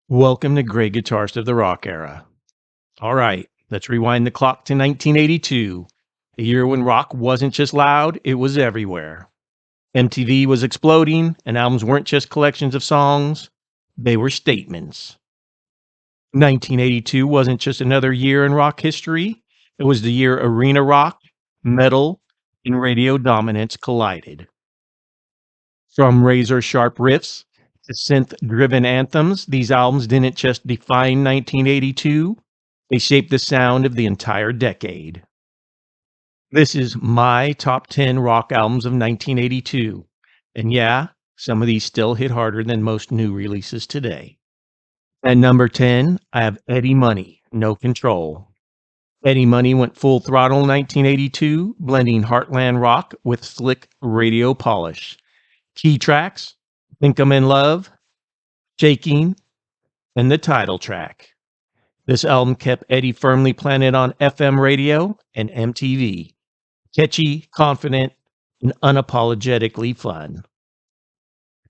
Welcome to Great Guitarist of the Rock Era. All right, let's rewind the clock to 1982, a year when rock wasn't just loud, it was everywhere. MTV was exploding, and albums weren't just collections of songs, they were statements. 1982 wasn't just another year in rock history, it was the year arena rock, metal, and radio dominance collided. From razor sharp riffs to synth driven anthems, these albums didn't just define 1982, they shaped the sound of the entire decade. This is my top 10 rock albums of 1982. And yeah, some of these still hit harder than most new releases today. At number 10, I have Eddie Money, No Control. Eddie Money went full throttle in 1982, blending heartland rock with slick radio polish. Key tracks, Think I'm in Love, Shaking, and the title track. This album kept Eddie firmly planted on FM radio and MTV. Catchy, confident, and unapologetically fun.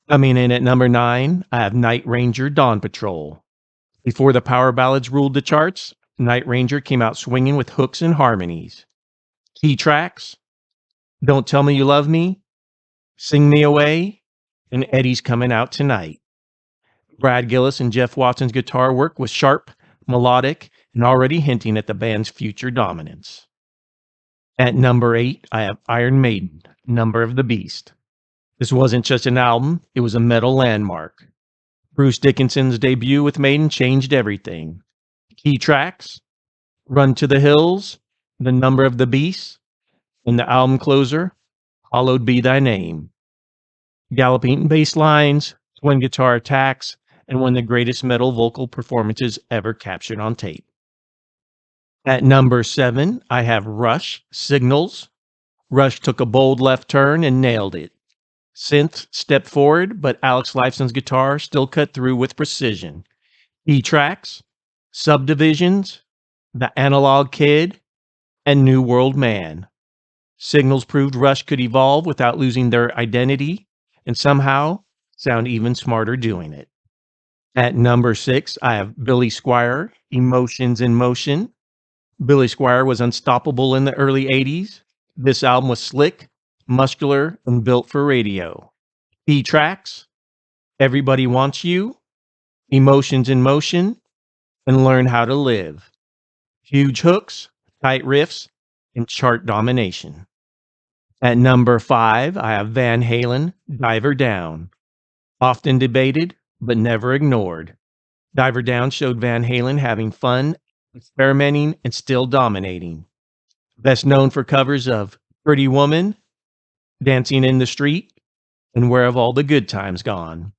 Coming in at number 9, I have Night Ranger Dawn Patrol. Before the power ballads ruled the charts, Night Ranger came out swinging with hooks and harmonies. Key tracks, Don't Tell Me You Love Me, Sing Me Away, and Eddie's Coming Out Tonight. Brad Gillis and Jeff Watson's guitar work was sharp, melodic, and already hinting at the band's future dominance. At number 8, I have Iron Maiden, Number of the Beast. This wasn't just an album, it was a metal landmark. Bruce Dickinson's debut with Maiden changed everything. Key tracks, Run to the Hills, The Number of the Beast, and the album closer, Hallowed Be Thy Name. Galloping bass lines, twin guitar attacks, and one of the greatest metal vocal performances ever captured on tape. At number 7, I have Rush, Signals. Rush took a bold left turn and nailed it. Synth stepped forward, but Alex Lifeson's guitar still cut through with precision. Key tracks, Subdivisions, The Analog Kid, and New World Man. Signals proved Rush could evolve without losing their identity, and somehow sound even smarter doing it. At number 6, I have Billy Squier, Emotions in Motion. Billy Squier was unstoppable in the early 80s. This album was slick, muscular, and built for radio. Key tracks, Everybody Wants You, Emotions in Motion, and Learn How to Live. Huge hooks, tight riffs, and chart domination. At number 5, I have Van Halen, Diver Down. Often debated, but never ignored. Diver Down showed Van Halen having fun, experimenting, and still dominating. Best known for covers of Pretty Woman, Dancing in the Street, and Where Have All the Good Times Gone.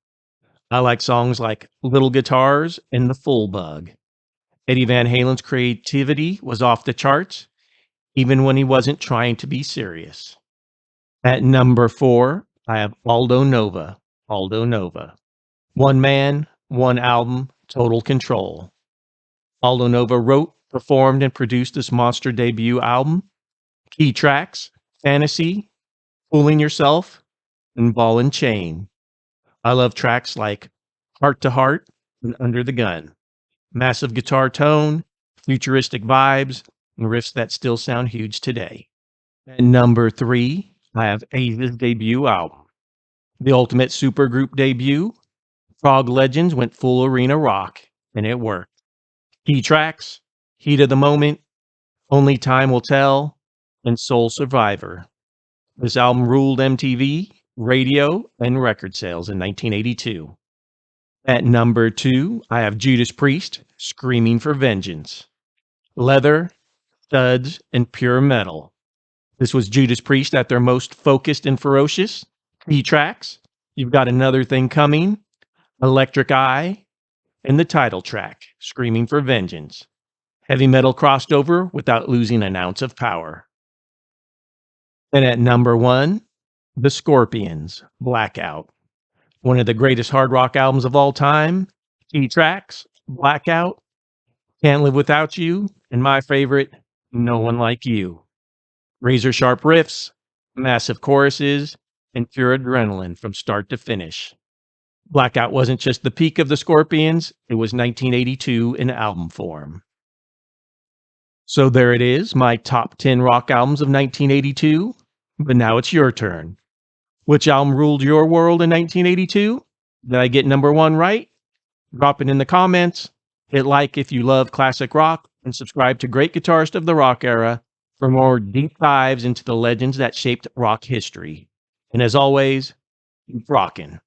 I like songs like Little Guitars and The Full Bug. Eddie Van Halen's creativity was off the charts, even when he wasn't trying to be serious. At number 4, I have Aldo Nova, Aldo Nova. One man, one album, total control. Aldo Nova wrote, performed, and produced this monster debut album. Key tracks, Fantasy, Fooling Yourself, and Ball and Chain. I love tracks like Heart to Heart and Under the Gun. Massive guitar tone, futuristic vibes, and riffs that still sound huge today. At number 3, I have Ava's debut album. The ultimate supergroup debut. Frog Legends went full arena rock, and it worked. Key tracks, Heat of the Moment, Only Time Will Tell, and Soul Survivor. This album ruled MTV, radio, and record sales in 1982. At number 2, I have Judas Priest, Screaming for Vengeance. Leather, studs, and pure metal. This was Judas Priest at their most focused and ferocious. Key tracks, You've Got Another Thing Coming, Electric Eye, and the title track, Screaming for Vengeance. Heavy metal crossed over without losing an ounce of power. And at number 1, The Scorpions, Blackout. One of the greatest hard rock albums of all time. Key tracks, Blackout, Can't Live Without You, and my favorite, No One Like You. Razor sharp riffs, massive choruses, and pure adrenaline from start to finish. Blackout wasn't just the peak of the Scorpions, it was 1982 in album form. So there it is, my top 10 rock albums of 1982. But now it's your turn. Which album ruled your world in 1982? Did I get number one right? Drop it in the comments. Hit like if you love classic rock, and subscribe to Great Guitarist of the Rock Era for more deep dives into the legends that shaped rock history. And as always, keep rocking.